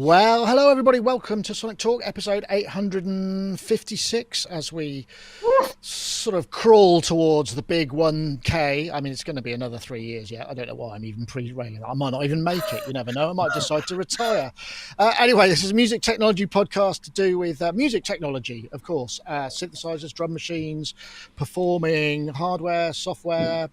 Well, hello everybody. Welcome to Sonic Talk, episode 856. As we sort of crawl towards the big 1K. I mean, it's going to be another 3 years yet. I don't know why I'm even pre-railing. I might not even make it. You never know. I might decide to retire. Anyway, this is a music technology podcast to do with music technology, of course. Synthesizers, drum machines, performing, hardware, software,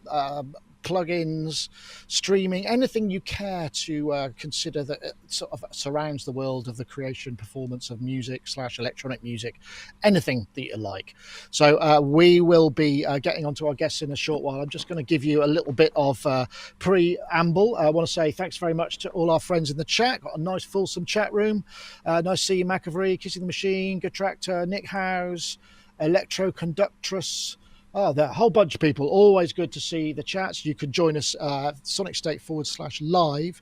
plugins, streaming, anything you care to consider that sort of surrounds the world of the creation, performance of music / electronic music, anything that you like. So we will be getting onto our guests in a short while. I'm just going to give you a little bit of preamble. I want to say thanks very much to all our friends in the chat. Got a nice fulsome chat room. Nice to see you, McAvery, Kissing the Machine, Good Tractor, Nick Howes, Electro Conductress. Oh, there are a whole bunch of people. Always good to see the chats. You can join us Sonicstate /live.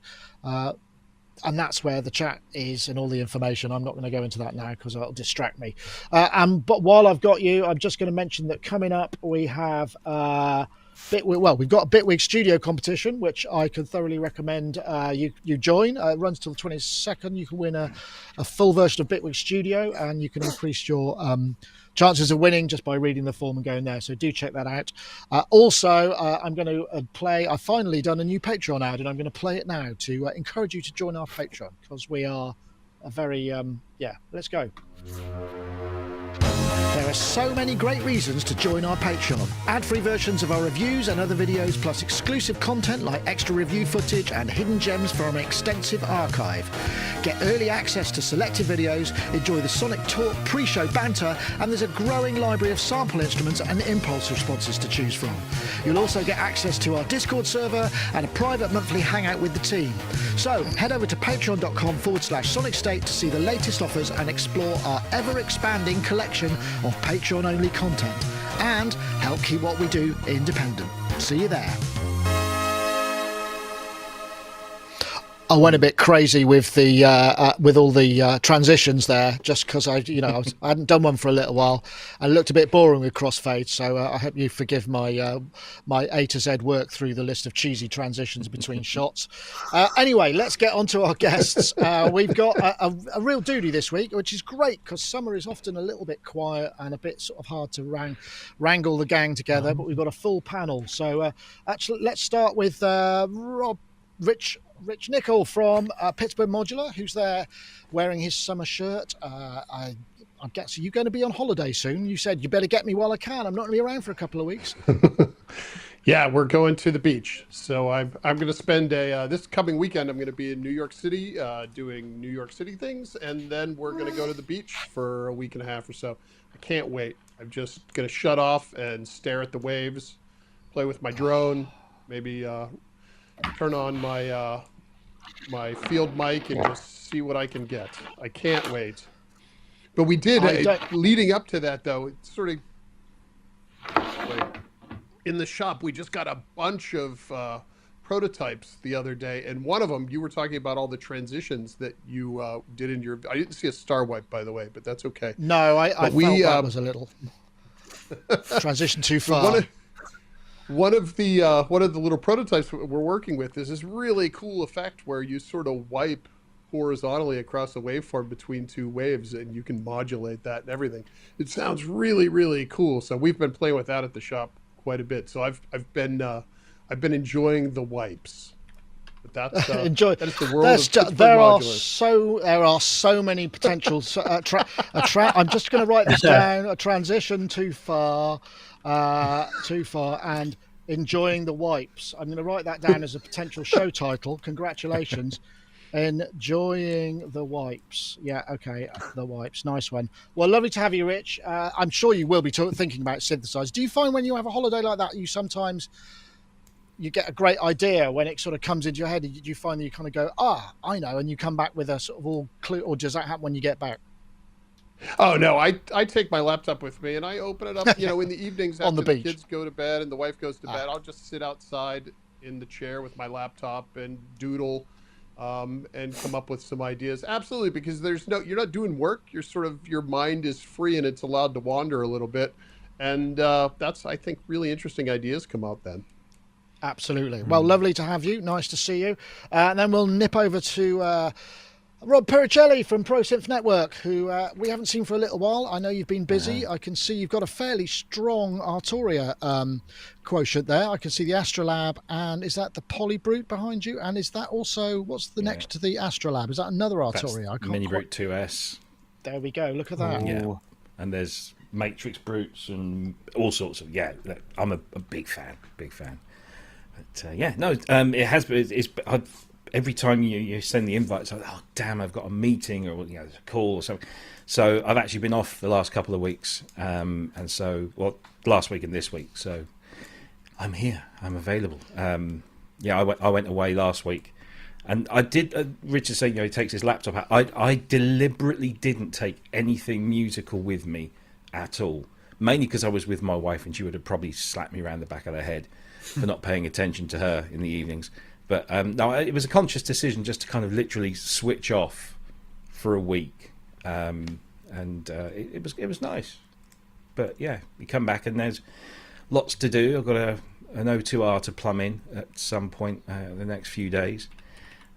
And that's where the chat is and all the information. I'm not going to go into that now because it'll distract me. But while I've got you, I'm just going to mention that coming up we have we've got a Bitwig Studio competition, which I can thoroughly recommend you join. It runs till the 22nd. You can win a full version of Bitwig Studio, and you can increase your chances of winning just by reading the form and going there. So do check that out. Also, I'm going to play. I've finally done a new Patreon ad, and I'm going to play it now to encourage you to join our Patreon because we are a very let's go. There are so many great reasons to join our Patreon. Ad-free versions of our reviews and other videos, plus exclusive content like extra review footage and hidden gems from an extensive archive. Get early access to selected videos, enjoy the Sonic Talk pre-show banter, and there's a growing library of sample instruments and impulse responses to choose from. You'll also get access to our Discord server and a private monthly hangout with the team. So head over to patreon.com/Sonicstate to see the latest offers and explore our ever-expanding collection of Patreon-only content and help keep what we do independent. See you there. I went a bit crazy with the with all the transitions there, just because I hadn't done one for a little while, and it looked a bit boring with crossfade. So I hope you forgive my my A to Z work through the list of cheesy transitions between shots. Anyway, let's get on to our guests. We've got a real duty this week, which is great because summer is often a little bit quiet and a bit sort of hard to wrangle the gang together. But we've got a full panel. So actually, let's start with Rich Nickel from Pittsburgh Modular, who's there wearing his summer shirt. I guess, are you going to be on holiday soon? You said you better get me while I can. I'm not going to be around for a couple of weeks. Yeah, we're going to the beach. So I'm going to spend this coming weekend, I'm going to be in New York City doing New York City things. And then we're going to go to the beach for a week and a half or so. I can't wait. I'm just going to shut off and stare at the waves, play with my drone, maybe turn on my my field mic and just see what I can get. I can't wait. But we did, leading up to that though, it's sort of in the shop, we just got a bunch of prototypes the other day. And one of them, you were talking about all the transitions that you did in your, I didn't see a star wipe, by the way, but that's okay. No, I felt that was a little transition too far. One of the little prototypes we're working with is this really cool effect where you sort of wipe horizontally across a waveform between two waves, and you can modulate that and everything. It sounds really, really cool. So we've been playing with that at the shop quite a bit. So I've been enjoying the wipes. But that's that is the world of Pittsburgh Modular. There are so many potential. I'm just going to write this down. A transition too far, and enjoying the wipes. I'm going to write that down as a potential show title. Congratulations. Enjoying the wipes. Yeah, okay, the wipes. Nice one. Well, lovely to have you, Rich. I'm sure you will be thinking about synthesize. Do you find when you have a holiday like that, you sometimes you get a great idea when it sort of comes into your head? Did you find that you kind of go, I know, and you come back with a sort of all clue, or does that happen when you get back? Oh no, I take my laptop with me and I open it up, in the evenings after the kids go to bed and the wife goes to bed. I'll just sit outside in the chair with my laptop and doodle and come up with some ideas. Absolutely, because you're not doing work. You're sort of, your mind is free and it's allowed to wander a little bit. And that's, I think, really interesting ideas come out then. Absolutely. Well, lovely to have you. Nice to see you. And then we'll nip over to Rob Pericelli from ProSynth Network, who we haven't seen for a little while. I know you've been busy. I can see you've got a fairly strong Arturia quotient there. I can see the Astrolab, and is that the Polybrute behind you? And is that also, what's the next to the Astrolab? Is that another Arturia? I can't Mini Brute 2S. There we go. Look at that. Yeah. And there's Matrix Brutes and all sorts of, I'm a big fan. But it has been, every time you send the invites, like, oh damn, I've got a meeting or a call or something. So I've actually been off the last couple of weeks, and so last week and this week. So I'm here. I'm available. I went away last week, and I did. Richard saying he takes his laptop out. I deliberately didn't take anything musical with me at all, mainly because I was with my wife, and she would have probably slapped me around the back of the head for not paying attention to her in the evenings. But no, it was a conscious decision just to kind of literally switch off for a week, and it was nice. But yeah, you come back and there's lots to do. I've got an O2R to plumb in at some point the next few days,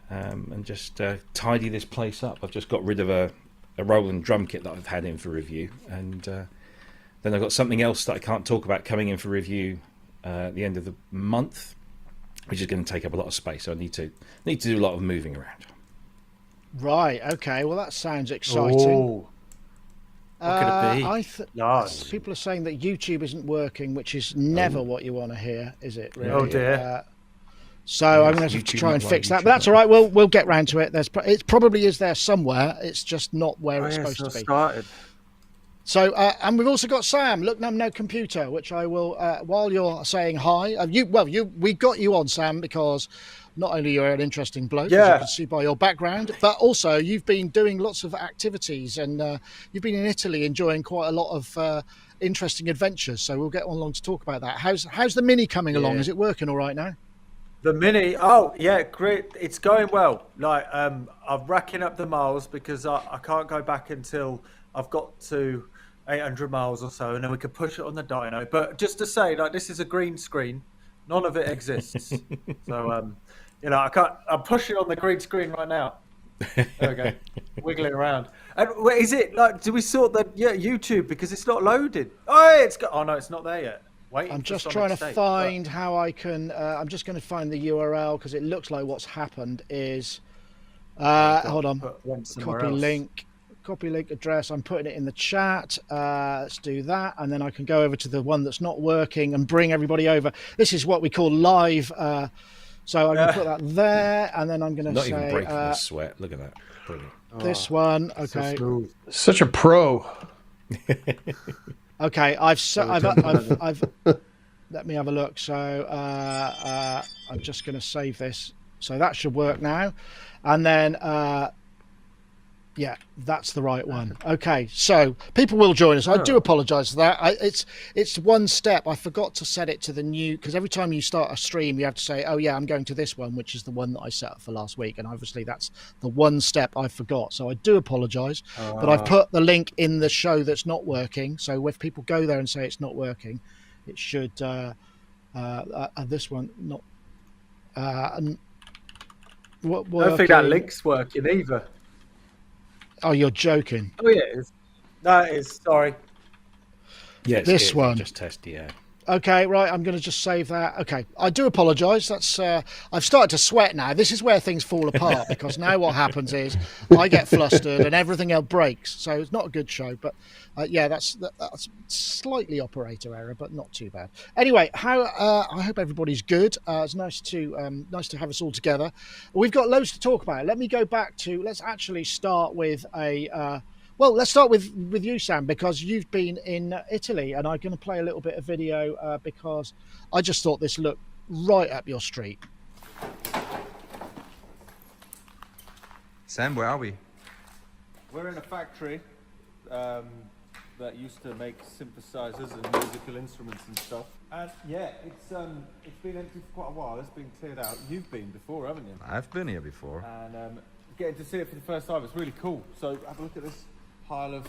and just tidy this place up. I've just got rid of a Roland drum kit that I've had in for review, and then I've got something else that I can't talk about coming in for review at the end of the month, which is going to take up a lot of space. So I need to do a lot of moving around. Right. Okay. Well, that sounds exciting. Ooh. What could it be? People are saying that YouTube isn't working, which is never what you want to hear, is it? Really? Oh dear. So I'm going to have to try and fix that, but that's all right. We'll get round to it. It probably is there somewhere. It's just not where it's supposed to be. Started. So, and we've also got Sam, Look No Computer, which I will, while you're saying hi, we got you on, Sam, because not only you're an interesting bloke, as you can see by your background, but also you've been doing lots of activities, and you've been in Italy enjoying quite a lot of interesting adventures. So we'll get on along to talk about that. How's the Mini coming along? Is it working all right now? The Mini, great. It's going well. Like, I'm racking up the miles because I can't go back until I've got to 800 miles or so, and then we could push it on the dyno. But just to say, like, this is a green screen. None of it exists. So, I'm pushing on the green screen right now. There we go. Wiggling around. And is it, like, do we sort the YouTube because it's not loaded? Oh, no, it's not there yet. Wait, I'm just trying to find how I can. I'm just going to find the URL because it looks like what's happened is. Hold on. Copy link address. I'm putting it in the chat. Let's do that, and then I can go over to the one that's not working and bring everybody over. This is what we call live. So I'm going to put that there, and then I'm going to not say. Not even breaking the sweat. Look at that. Brilliant. This one. Okay. So such a pro. Okay, I've let me have a look. So I'm just going to save this. So that should work now, and then that's the right one. Okay, so people will join us. I do apologise for that. It's one step. I forgot to set it to the new, because every time you start a stream, you have to say, "Oh yeah, I'm going to this one," which is the one that I set up for last week, and obviously that's the one step I forgot. So I do apologise, but I've put the link in the show that's not working. So if people go there and say it's not working, it should. This one not. I don't think that link's working either. Oh, you're joking. Oh, yeah, it is. No, it is. Sorry. Yeah, this one. Just test, yeah. Okay, right. I'm going to just save that. Okay, I do apologise. That's I've started to sweat now. This is where things fall apart because now what happens is I get flustered and everything else breaks. So it's not a good show. But that's slightly operator error, but not too bad. Anyway, I hope everybody's good. It's nice to have us all together. We've got loads to talk about. Let me go back to. Let's actually start with let's start with you, Sam, because you've been in Italy, and I'm going to play a little bit of video because I just thought this looked right up your street. Sam, where are we? We're in a factory that used to make synthesizers and musical instruments and stuff. And it's been empty for quite a while. It's been cleared out. You've been before, haven't you? I've been here before. And getting to see it for the first time, it's really cool. So have a look at this pile of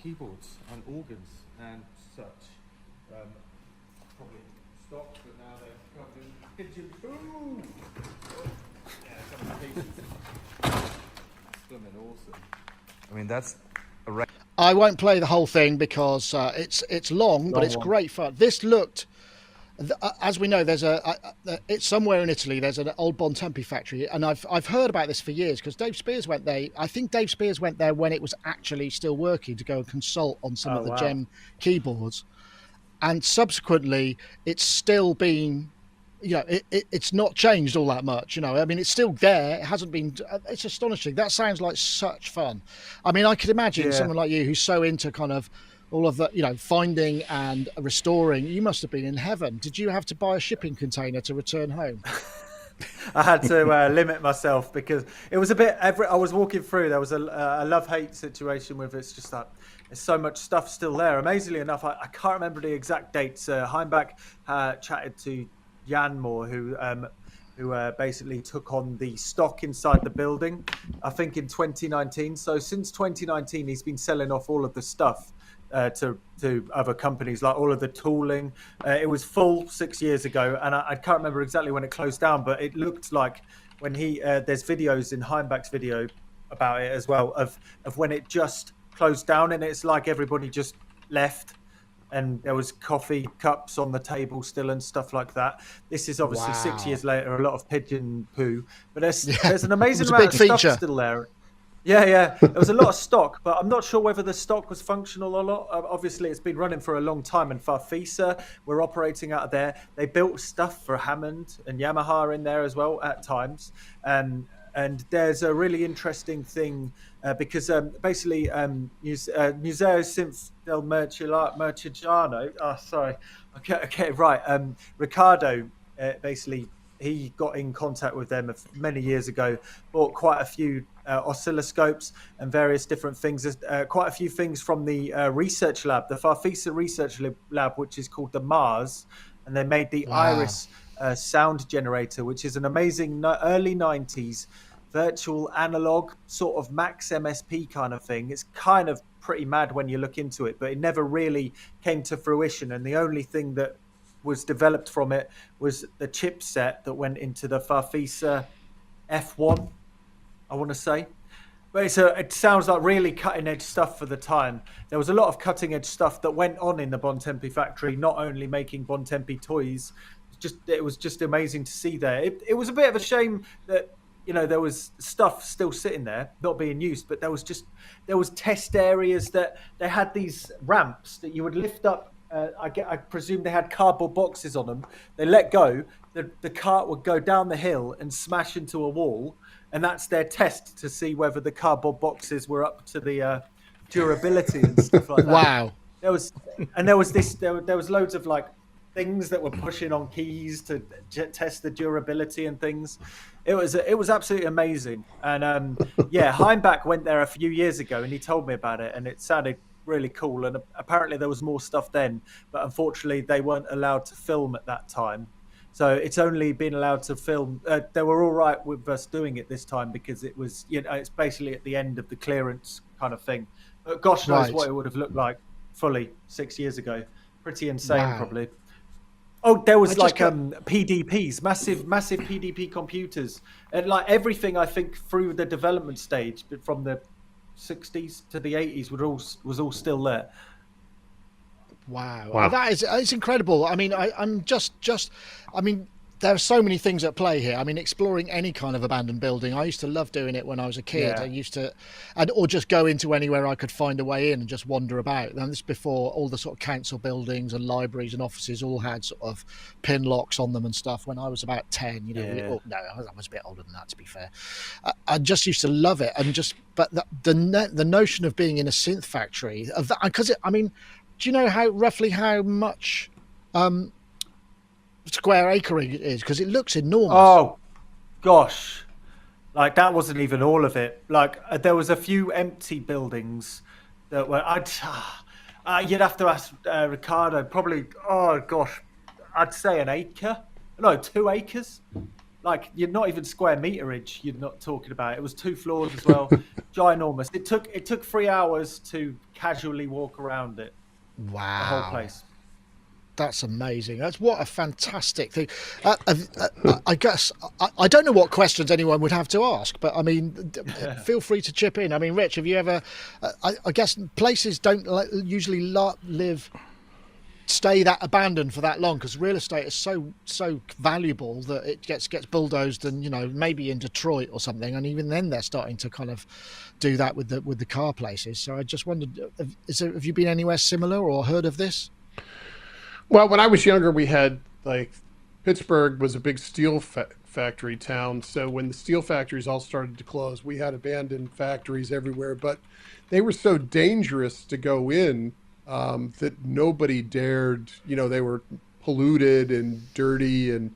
keyboards and organs and such. Probably stock, but now they're covered in pigeon poo. Yeah, some of the pieces. blooming awesome. I mean, that's a I won't play the whole thing because it's long, but it's one. great fun. This looked, as we know, there's it's somewhere in Italy. There's an old Bontempi factory, and I've heard about this for years because Dave Spears went there. I think Dave Spears went there when it was actually still working to go and consult on some of the Gem keyboards, and subsequently it's still been. It's not changed all that much. I mean, it's still there. It hasn't been. It's astonishing. That sounds like such fun. I mean, I could imagine someone like you who's so into kind of all of the, finding and restoring. You must have been in heaven. Did you have to buy a shipping container to return home? I had to limit myself because it was a bit. I was walking through. There was a love-hate situation with it's just like there's so much stuff still there. Amazingly enough, I can't remember the exact dates. Heimbach chatted to Jan Moore, who basically took on the stock inside the building, I think in 2019. So since 2019, he's been selling off all of the stuff to other companies, like all of the tooling. It was full 6 years ago, and I can't remember exactly when it closed down, but it looked like when there's videos in Heimbach's video about it as well of when it just closed down, and it's like everybody just left. And there was coffee cups on the table still and stuff like that. This is obviously 6 years later, a lot of pigeon poo, but there's an amazing amount of stuff still there. Yeah. There was a lot of stock, but I'm not sure whether the stock was functional or not. Obviously, it's been running for a long time, and Farfisa were operating out of there. They built stuff for Hammond and Yamaha in there as well at times. And there's a really interesting thing because basically Museo Sinf del Merciano. Oh, sorry, okay, right. Ricardo basically he got in contact with them many years ago. Bought quite a few oscilloscopes and various different things. Quite a few things from the research lab, the Farfisa research lab, which is called the Mars, and they made the Iris sound generator, which is an amazing early 90s virtual analog sort of max MSP kind of thing. It's kind of pretty mad when you look into it, but it never really came to fruition. And the only thing that was developed from it was the chipset that went into the Farfisa F1, I want to say. But it sounds like really cutting edge stuff for the time. There was a lot of cutting edge stuff that went on in the Bontempi factory, not only making Bontempi toys. It was just amazing to see there. It was a bit of a shame that there was stuff still sitting there, not being used, but there was test areas that they had these ramps that you would lift up. I presume they had cardboard boxes on them. They let go, the cart would go down the hill and smash into a wall, and that's their test to see whether the cardboard boxes were up to the durability and stuff like that. Wow. There was loads of like things that were pushing on keys to test the durability and things. It was absolutely amazing. And Heimbach went there a few years ago, and he told me about it, and it sounded really cool. And apparently there was more stuff then, but unfortunately they weren't allowed to film at that time. So it's only been allowed to film. They were all right with us doing it this time because it was, it's basically at the end of the clearance kind of thing. But gosh knows what it would have looked like fully 6 years ago. Pretty insane, probably. Oh, there was PDPs, massive PDP computers, and like everything I think through the development stage, but from the 60s to the 80s was all still there. Wow. It's incredible. I mean, I'm just I mean, there are so many things at play here. I mean, exploring any kind of abandoned building. I used to love doing it when I was a kid. Yeah. I used to, or just go into anywhere I could find a way in and just wander about. And this before all the sort of council buildings and libraries and offices all had sort of pin locks on them and stuff. When I was about 10, I was a bit older than that, to be fair. I just used to love it, but the notion of being in a synth factory of that, because I mean, do you know roughly how much square acre it is? Because it looks enormous. Oh gosh, like that wasn't even all of it. Like there was a few empty buildings that were you'd have to ask Ricardo, probably, oh gosh, I'd say an acre, no, 2 acres. Like you're not even square meterage, you're not talking about. It was 2 floors as well. Ginormous. It took 3 hours to casually walk around it. Wow. The whole place. That's amazing. That's what a fantastic thing. I guess I don't know what questions anyone would have to ask, but I mean, feel free to chip in. I mean, Rich, have you ever? I guess places don't usually stay that abandoned for that long because real estate is so valuable that it gets bulldozed, and maybe in Detroit or something, and even then they're starting to kind of do that with the car places. So I just wondered, have you been anywhere similar or heard of this? Well, when I was younger, we had Pittsburgh was a big steel factory town. So when the steel factories all started to close, we had abandoned factories everywhere. But they were so dangerous to go in that nobody dared. They were polluted and dirty and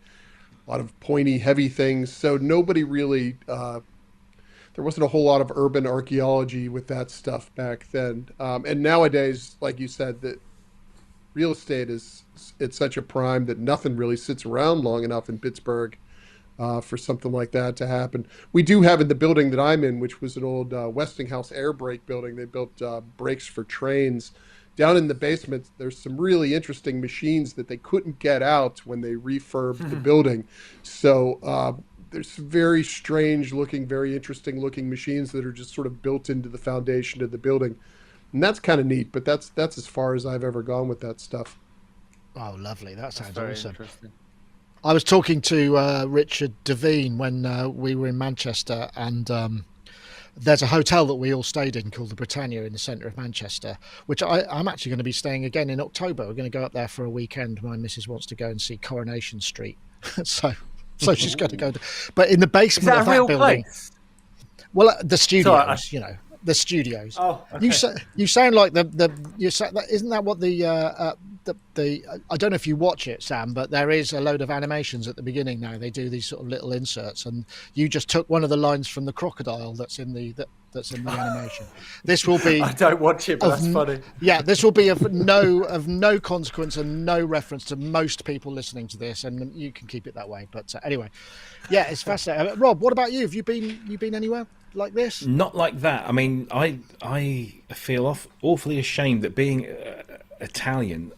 a lot of pointy, heavy things. So nobody really. There wasn't a whole lot of urban archaeology with that stuff back then. And nowadays, like you said, that real estate it's such a prime that nothing really sits around long enough in Pittsburgh for something like that to happen. We do have in the building that I'm in, which was an old Westinghouse air brake building. They built brakes for trains. Down in the basement, there's some really interesting machines that they couldn't get out when they refurbed the building. So there's some very strange looking, very interesting looking machines that are just sort of built into the foundation of the building. And that's kind of neat, but that's as far as I've ever gone with that stuff. Oh, lovely. That sounds awesome. Interesting. I was talking to Richard Devine when we were in Manchester, and there's a hotel that we all stayed in called the Britannia in the centre of Manchester, which I'm actually going to be staying again in October. We're going to go up there for a weekend. My missus wants to go and see Coronation Street. so she's going to go. But in the basement of that building. Place? Well, the studios, the studios. Oh, okay. You sound like isn't that what the I don't know if you watch it, Sam, but there is a load of animations at the beginning now. They do these sort of little inserts, and you just took one of the lines from the crocodile that's in the animation. This will be. I don't watch it, but that's funny. Yeah, this will be of no consequence and no reference to most people listening to this, and you can keep it that way. But anyway, yeah, it's fascinating. Rob, what about you? Have you been anywhere like this? Not like that. I mean, I feel awfully ashamed that being Italian,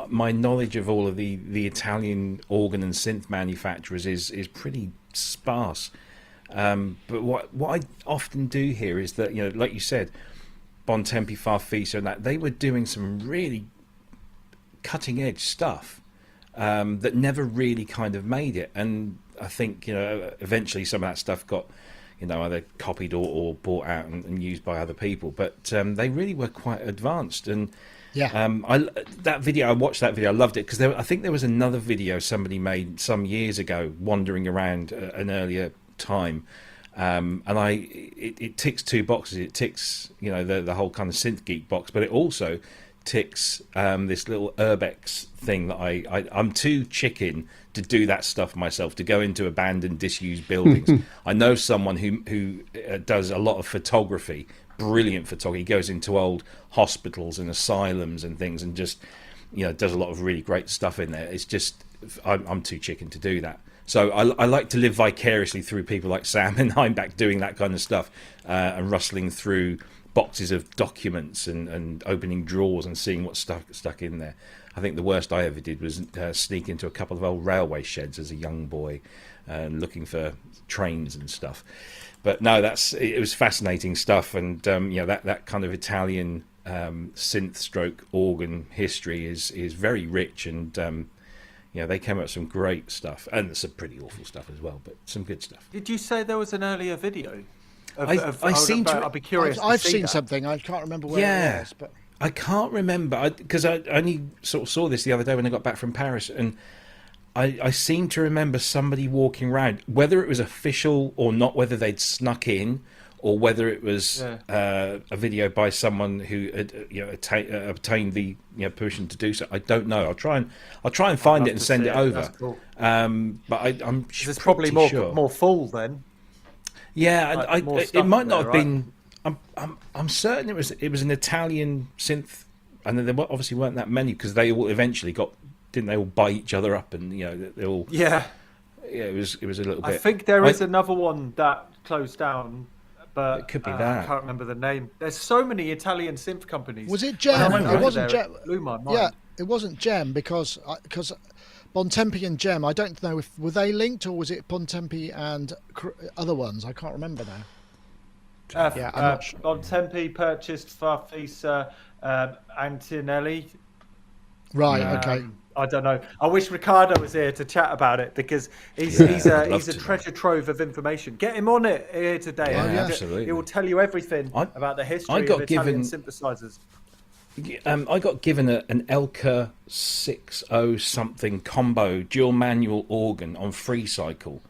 my knowledge of all of the Italian organ and synth manufacturers is pretty sparse. But what I often do hear is that, like you said, Bontempi, Farfisa, and that they were doing some really cutting edge stuff that never really kind of made it. And I think eventually some of that stuff got either copied or bought out and used by other people. But they really were quite advanced. And yeah, I watched that video. I loved it because I think there was another video somebody made some years ago, wandering around an earlier time, and it ticks two boxes. It ticks the whole kind of synth geek box, but it also ticks this little urbex thing that I'm too chicken to do that stuff myself, to go into abandoned, disused buildings. I know someone who does a lot of photography, brilliant photography. He goes into old hospitals and asylums and things, and just does a lot of really great stuff in there. It's just I'm too chicken to do that. So I like to live vicariously through people like Sam and Heimbach doing that kind of stuff, and rustling through boxes of documents and opening drawers and seeing what's stuck in there. I think the worst I ever did was sneak into a couple of old railway sheds as a young boy, looking for trains and stuff. But no, it was fascinating stuff, and that kind of Italian synth stroke organ history is very rich, and they came up with some great stuff, and some pretty awful stuff as well, but some good stuff. Did you say there was an earlier video? I'd be curious. I've seen something. I can't remember where it was, but I can't remember because I only sort of saw this the other day when I got back from Paris, and I seem to remember somebody walking around, whether it was official or not, whether they'd snuck in, or whether it was a video by someone who had obtained the permission to do so. I don't know. I'll try and find it and send it over. That's cool. But I'm it's probably more full then. Yeah, it might not have been. I'm certain it was an Italian synth, and then there obviously weren't that many because they all eventually didn't they all buy each other up, and they all. Yeah, it was a little bit. I think there is another one that closed down, but it could be that. I can't remember the name. There's so many Italian synth companies. Was it Jet? It wasn't Jet. Blew my mind. Yeah, it wasn't Gem because Bontempi and Gem. I don't know if were they linked or was it Bontempi and other ones. I can't remember now. Yeah, I'm not sure. Bontempi purchased Farfisa, Antonelli. Right. Okay. I don't know. I wish Ricardo was here to chat about it because he's a treasure trove of information. Get him on it here today. Yeah, yeah. absolutely. He will tell you everything about the history of Italian synthesizers. I got given an Elka 60 something combo dual manual organ on free cycle,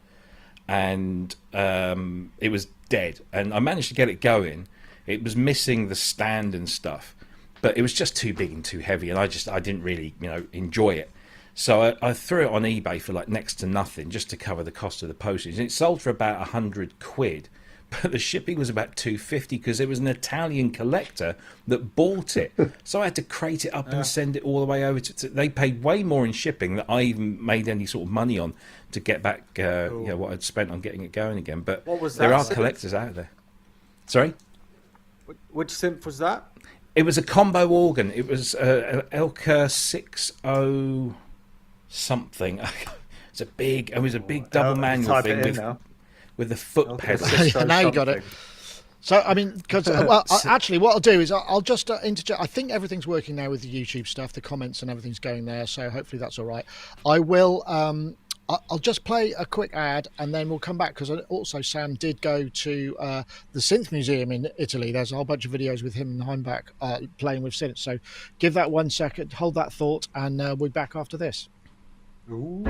and it was dead. And I managed to get it going. It was missing the stand and stuff, but it was just too big and too heavy, and I didn't really enjoy it. So I threw it on eBay for like next to nothing just to cover the cost of the postage, and it sold for about £100. But the shipping was about $250 because there was an Italian collector that bought it. So I had to crate it up and send it all the way over to. They paid way more in shipping than I even made any sort of money on to get back what I'd spent on getting it going again. But what was there that are synth? collectors out there. Sorry? Which synth was that? It was a combo organ. It was an Elka 60 something. It was a big double manual thing with the foot pedal. Now you got it. So, I mean, because actually, what I'll do is I'll just interject. I think everything's working now with the YouTube stuff. The comments and everything's going there, so hopefully that's all right. I will. I'll just play a quick ad, and then we'll come back because also Sam did go to the Synth Museum in Italy. There's a whole bunch of videos with him and Heimbach playing with synths. So, give that 1 second, hold that thought, and we'll be back after this. Ooh.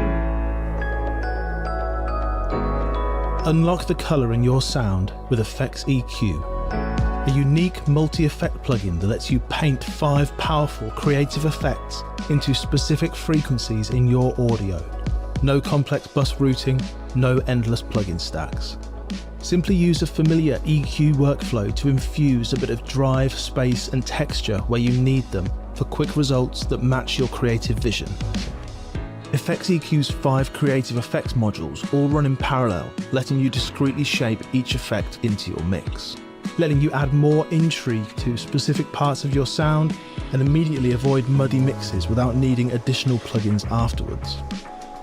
Unlock the colour in your sound with FXEQ, a unique multi-effect plugin that lets you paint 5 powerful creative effects into specific frequencies in your audio. No complex bus routing, no endless plugin stacks. Simply use a familiar EQ workflow to infuse a bit of drive, space and texture where you need them for quick results that match your creative vision. FXEQ's 5 creative effects modules all run in parallel, letting you discreetly shape each effect into your mix, letting you add more intrigue to specific parts of your sound and immediately avoid muddy mixes without needing additional plugins afterwards.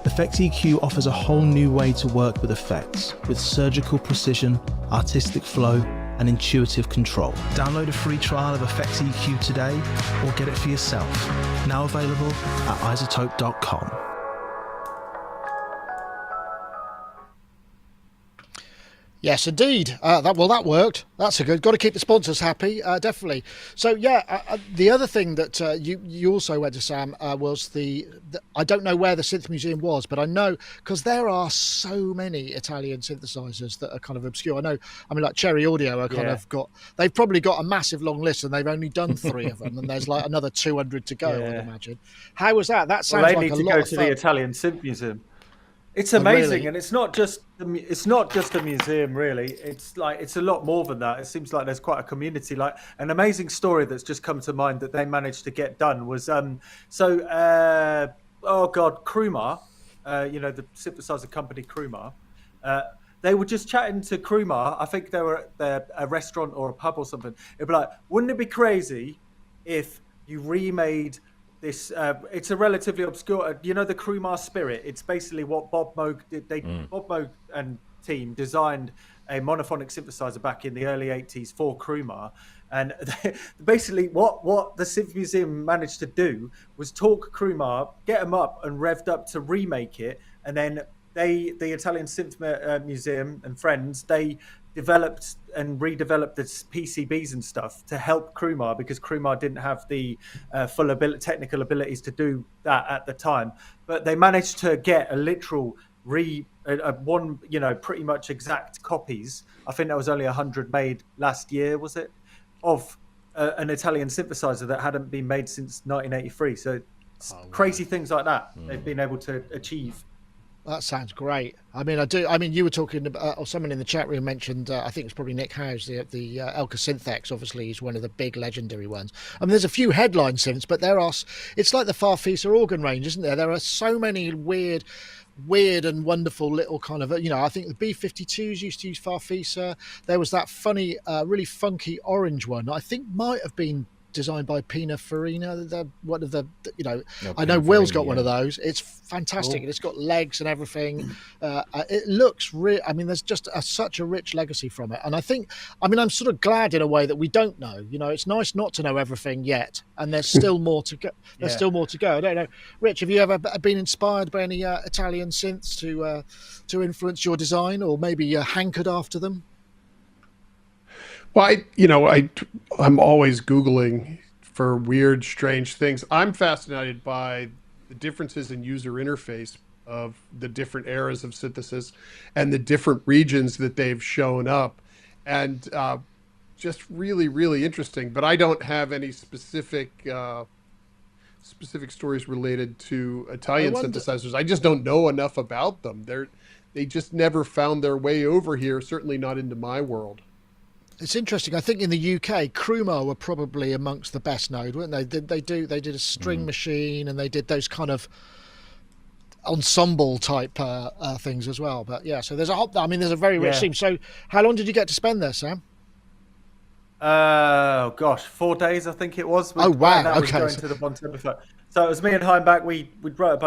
FXEQ offers a whole new way to work with effects, with surgical precision, artistic flow, and intuitive control. Download a free trial of FXEQ today, or get it for yourself. Now available at iZotope.com. Yes, indeed. That worked. That's a good. Got to keep the sponsors happy, definitely. So yeah, the other thing that you also went to, Sam, was the I don't know where the Synth Museum was, but I know because there are so many Italian synthesizers that are kind of obscure. I mean, like Cherry Audio are kind of they've probably got a massive long list, and they've only done 3 of them, and there's like another 200 to go. I'd imagine. How was that? That sounds like a lot of fun. They need to go to the Italian Synth Museum. It's amazing, really? And it's not just a museum, really. It's a lot more than that. It seems like there's quite a community. Like an amazing story that's just come to mind that they managed to get done was Krumar, the synthesizer company Krumar. They were just chatting to Krumar. I think they were at a restaurant or a pub or something. It'd be like, wouldn't it be crazy if you remade this? It's a relatively obscure, the Krumar Spirit. It's basically what Bob Moog did. Bob Moog and team designed a monophonic synthesizer back in the early 80s for Krumar. And basically what the Synth Museum managed to do was talk Krumar, get them up and revved up to remake it. And then the Italian Synth Museum and friends, they developed and redeveloped the PCBs and stuff to help Krumar, because Krumar didn't have the full technical abilities to do that at the time. But they managed to get a literal one, pretty much exact copies. I think there was only 100 made last year, was it? Of an Italian synthesizer that hadn't been made since 1983. So crazy things like that they've been able to achieve. That sounds great. I mean, you were talking about, or someone in the chat room mentioned, I think it's probably Nick Howes, the Elka Synthex, obviously, is one of the big legendary ones. I mean, there's a few headline synths, but it's like the Farfisa organ range, isn't there? There are so many weird and wonderful little kind of, I think the B-52s used to use Farfisa. There was that funny, really funky orange one. I think might have been designed by Pina Farina. One of the, No, I know Pina Will's Farina, got one of yeah. those. It's fantastic, and it's got legs and everything. It looks I mean, there's just such a rich legacy from it, and I think, I mean, I'm sort of glad in a way that we don't know. It's nice not to know everything yet, and there's still more to go. There's still more to go. I don't know, Rich, have you ever been inspired by any Italian synths to influence your design, or maybe hankered after them? Well, I'm always Googling for weird, strange things. I'm fascinated by the differences in user interface of the different eras of synthesis and the different regions that they've shown up, and just really, really interesting. But I don't have any specific stories related to Italian synthesizers. I just don't know enough about them. They just never found their way over here. Certainly not into my world. It's interesting. I think in the UK, Crumo were probably amongst the best known, weren't they? They did a string machine, and they did those kind of ensemble type things as well. But yeah, so there's a very rich team. So how long did you get to spend there, Sam? Oh gosh, 4 days I think it was. Oh wow! That was Okay. going to the Bontempi. So it was me and Heimbach. We wrote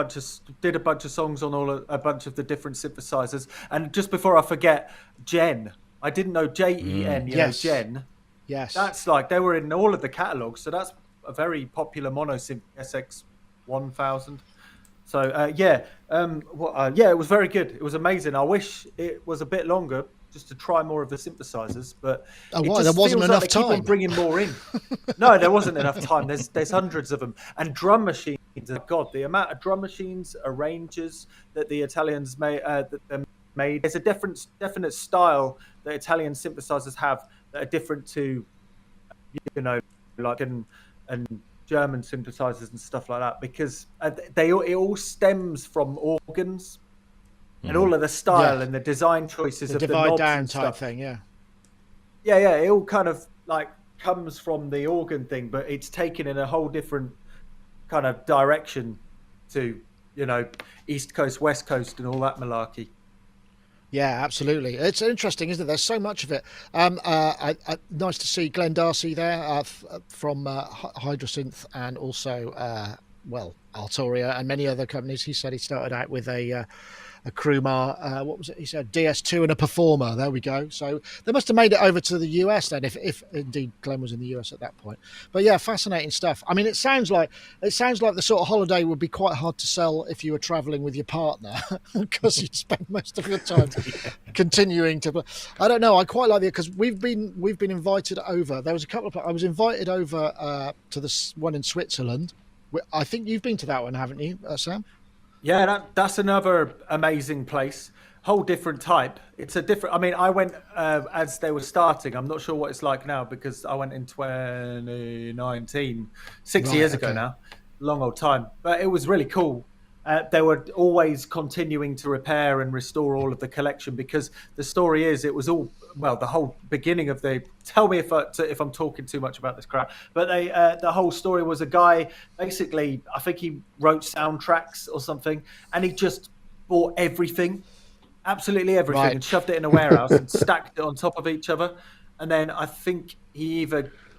did a bunch of songs on a bunch of the different synthesizers. And just before I forget, Jen. I didn't know JEN. Yes. Jen. Yes. That's like they were in all of the catalogs. So that's a very popular mono synth SX 1000. So it was very good. It was amazing. I wish it was a bit longer, just to try more of the synthesizers, but why? There wasn't enough time. Keep on bringing more in. No, there wasn't enough time. There's hundreds of them, and drum machines. God, the amount of drum machines, arrangers that the Italians made. There's a definite style that Italian synthesizers have that are different to, like and German synthesizers and stuff like that, because it all stems from organs. And all of the style and the design choices of the divide knobs down and type stuff. thing, yeah. It all kind of like comes from the organ thing, but it's taken in a whole different kind of direction to, East Coast, West Coast, and all that malarkey. Yeah, absolutely. It's interesting, isn't it? There's so much of it. Nice to see Glenn Darcy there from Hydrasynth, and also, Arturia and many other companies. He said he started out with a Krumar, what was it? He said DS2 and a Performer. There we go. So they must have made it over to the US then, if indeed Glenn was in the US at that point. But yeah, fascinating stuff. I mean, it sounds like the sort of holiday would be quite hard to sell if you were traveling with your partner, because you'd spend most of your time continuing to. I don't know. I quite like it because we've been invited over. There was a couple of. I was invited over to this one in Switzerland. I think you've been to that one, haven't you, Sam? Yeah, that's another amazing place. Whole different type. It's a different. I mean, I went as they were starting. I'm not sure what it's like now because I went in 2019, 6 years ago now. Long old time, but it was really cool. They were always continuing to repair and restore all of the collection, because the story is it was all, the whole beginning of the. Tell me if I'm talking too much about this crap, but the whole story was a guy, basically, I think he wrote soundtracks or something, and he just bought everything, absolutely everything, and shoved it in a warehouse and stacked it on top of each other, and then I think he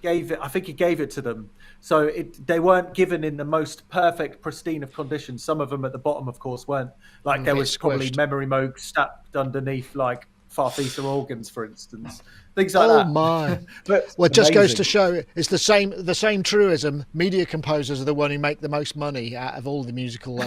gave it to them. So they weren't given in the most perfect, pristine of conditions. Some of them at the bottom, of course, weren't. Like there was probably memory moog stacked underneath, like Farfisa organs, for instance. Things like that. Oh my! But well, it just goes to show it's the same truism. Media composers are the one who make the most money out of all the musical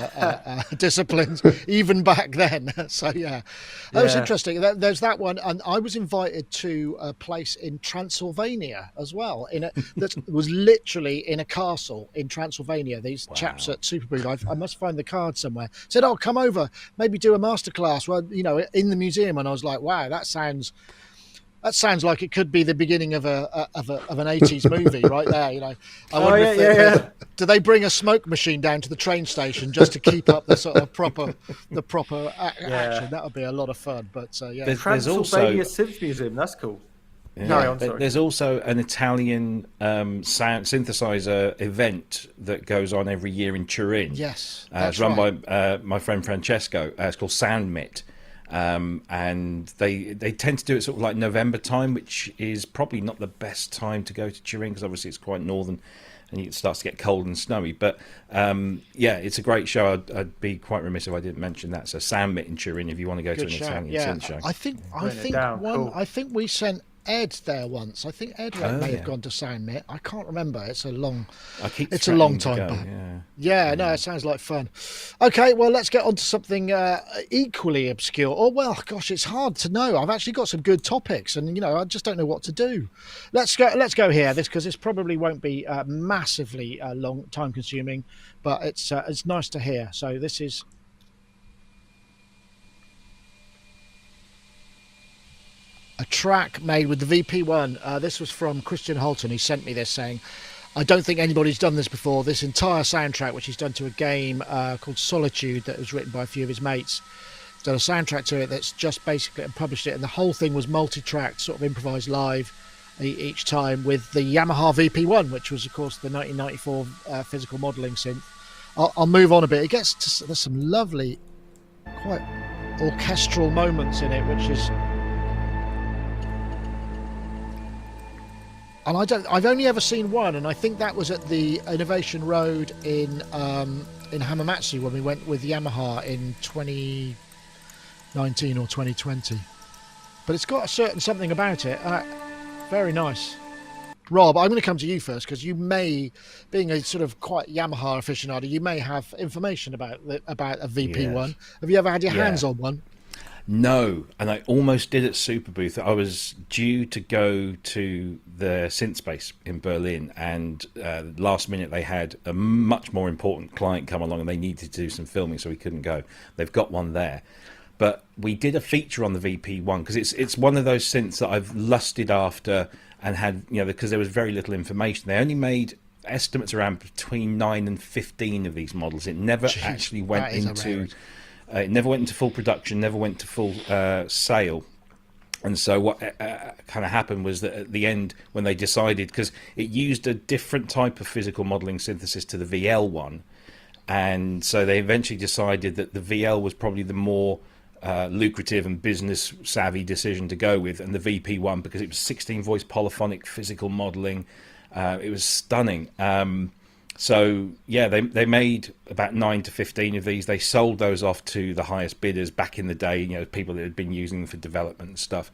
disciplines, even back then. So that was interesting. There's that one, and I was invited to a place in Transylvania as well. That was literally in a castle in Transylvania. These chaps at Superbreed, I must find the card somewhere. Said, "Oh, come over, maybe do a masterclass." Well, in the museum, and I was like, "Wow, that sounds like it could be the beginning of an 80s movie right there." I wonder do they bring a smoke machine down to the train station just to keep up the sort of proper action? That would be a lot of fun. But there's also Synth Museum. That's cool. Yeah, there's also an Italian sound synthesizer event that goes on every year in Turin. Yes, it's run by my friend Francesco. It's called SoundMit. And they tend to do it sort of like November time, which is probably not the best time to go to Turin because obviously it's quite northern and it starts to get cold and snowy. But yeah, it's a great show. I'd be quite remiss if I didn't mention that. So Soundmit in Turin, if you want to go to an Italian synth show. I think Cool. I think we sent Ed there once. I think Ed may have gone to Soundmit. I can't remember. It's a long time back. Yeah, no, it sounds like fun. Okay, well, let's get on to something equally obscure. Oh, well, gosh, it's hard to know. I've actually got some good topics, and I just don't know what to do. Let's go here. Because this probably won't be massively long, time consuming, but it's nice to hear. So this is. A track made with the VP-1. This was from Christian Holton. He sent me this saying, I don't think anybody's done this before. This entire soundtrack, which he's done to a game called Solitude that was written by a few of his mates. He's done a soundtrack to it that's just basically and published it. And the whole thing was multi-tracked, sort of improvised live each time with the Yamaha VP-1, which was, of course, the 1994 physical modelling synth. I'll move on a bit. There's some lovely, quite orchestral moments in it, which is... And I've only ever seen one, and I think that was at the Innovation Road in Hamamatsu when we went with Yamaha in 2019 or 2020. But it's got a certain something about it. Very nice. Rob, I'm going to come to you first because you may, being a sort of quite Yamaha aficionado, you may have information about a VP-1. Yes. Have you ever had your hands on one? No, and I almost did at Superbooth. I was due to go to the Synth Space in Berlin, and last minute they had a much more important client come along and they needed to do some filming, so we couldn't go. They've got one there. But we did a feature on the VP-1 because it's one of those synths that I've lusted after and had, because there was very little information. They only made estimates around between 9 and 15 of these models. It never actually went into... it never went into full production, never went to full sale. And so what kind of happened was that at the end, when they decided, because it used a different type of physical modelling synthesis to the VL1, and so they eventually decided that the VL was probably the more lucrative and business-savvy decision to go with, and the VP1, because it was 16-voice polyphonic physical modelling, it was stunning. So yeah, they made about 9 to 15 of these. They sold those off to the highest bidders back in the day, people that had been using them for development and stuff.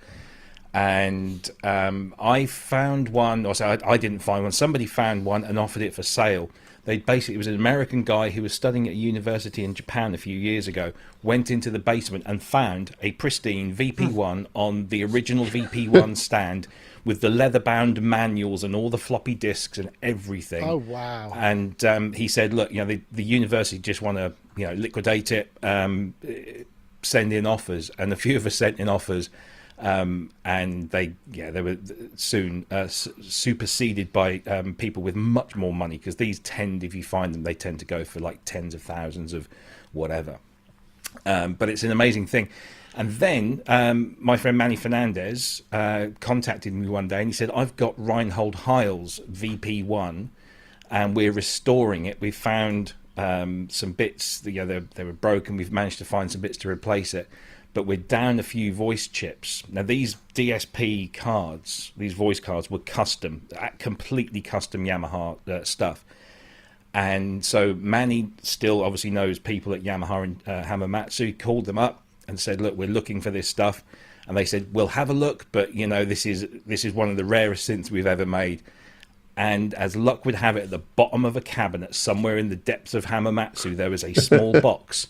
And I found one, or so I didn't find one. Somebody found one and offered it for sale. It was an American guy who was studying at a university in Japan a few years ago, went into the basement and found a pristine VP-1 on the original VP-1 stand with the leather-bound manuals and all the floppy disks and everything. Oh, wow. And he said, look, the university just want to, liquidate it, send in offers. And a few of us sent in offers. And they were soon superseded by people with much more money, because these if you find them, they tend to go for like tens of thousands of whatever. But it's an amazing thing. And then my friend Manny Fernandez contacted me one day and he said, I've got Reinhold Heil's VP-1 and we're restoring it. We found some bits, they were broken. We've managed to find some bits to replace it. But we're down a few voice chips. Now, these DSP cards, these voice cards, were custom, completely custom Yamaha stuff. And so Manny still obviously knows people at Yamaha and Hamamatsu. He called them up and said, look, we're looking for this stuff. And they said, we'll have a look, but, this is one of the rarest synths we've ever made. And as luck would have it, at the bottom of a cabinet, somewhere in the depths of Hamamatsu, there was a small box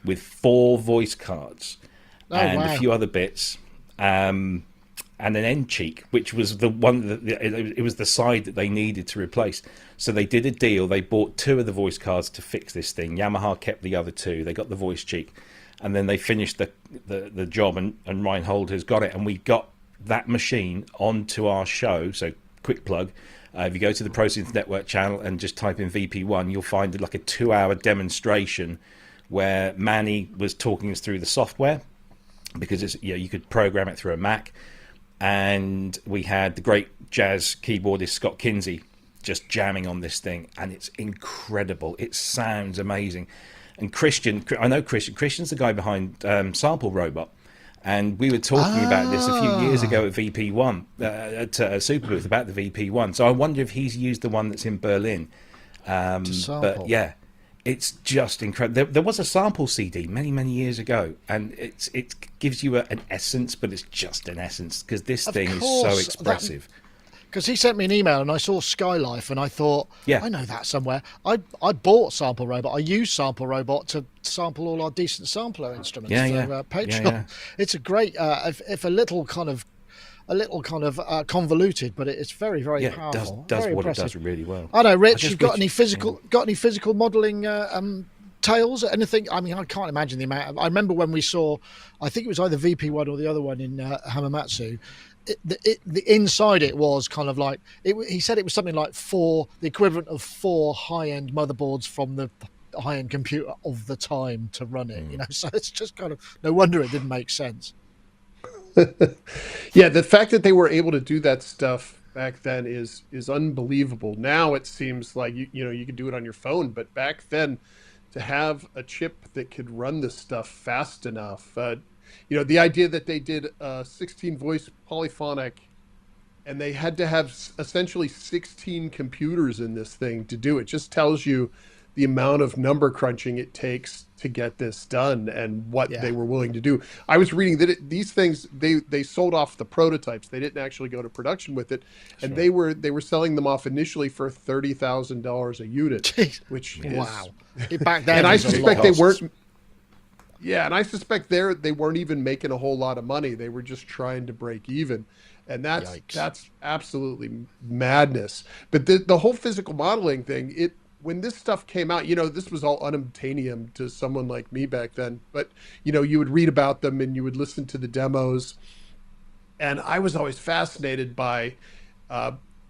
with 4 voice cards. A few other bits, and an end cheek, which was the one that it was the side that they needed to replace. So they did a deal. They bought 2 of the voice cards to fix this thing. Yamaha kept the other 2. They got the voice cheek, and then they finished the job. And Reinhold has got it, and we got that machine onto our show. So quick plug. If you go to the ProSynth Network channel and just type in VP-1, you'll find like a 2-hour demonstration where Manny was talking us through the software, because you could program it through a Mac, and we had the great jazz keyboardist Scott Kinsey just jamming on this thing, and it's incredible. It sounds amazing. And Christian, I know Christian's the guy behind Sample Robot, And we were talking about this a few years ago at VP-1, at Superbooth, about the VP-1. So I wonder if he's used the one that's in Berlin. But yeah, it's just incredible. There was a sample CD many, many years ago, and it gives you an essence, but it's just an essence, because this thing is so expressive. Because he sent me an email and I saw Skylife and I thought, yeah, I know that somewhere. I bought Sample Robot. I use Sample Robot to sample all our decent sampler instruments for Patreon. Yeah. It's a great, if a little kind of convoluted, but it's very, very powerful. It does very what impressive. it does really well. I know, Rich, you've got any physical modelling tales? Anything? I mean, I can't imagine the amount. I remember when we saw, I think it was either VP-1 or the other one in Hamamatsu. The inside it was kind of like he said it was something like the equivalent of 4 high-end motherboards from the high-end computer of the time to run it. You know, so it's just kind of no wonder it didn't make sense. Yeah, the fact that they were able to do that stuff back then is unbelievable. Now it seems like you could do it on your phone, but back then, to have a chip that could run this stuff fast enough. The idea that they did a 16-voice polyphonic, and they had to have essentially 16 computers in this thing to do it, just tells you the amount of number crunching it takes to get this done and what they were willing to do. I was reading that these things, they sold off the prototypes. They didn't actually go to production with it, and they were selling them off initially for $30,000 a unit. Jeez. Which wow. is, back then, and I suspect they weren't. Yeah, and I suspect they weren't even making a whole lot of money. They were just trying to break even, and that's absolutely madness. But the whole physical modeling thing, when this stuff came out, this was all unobtainium to someone like me back then. But you would read about them and you would listen to the demos, and I was always fascinated by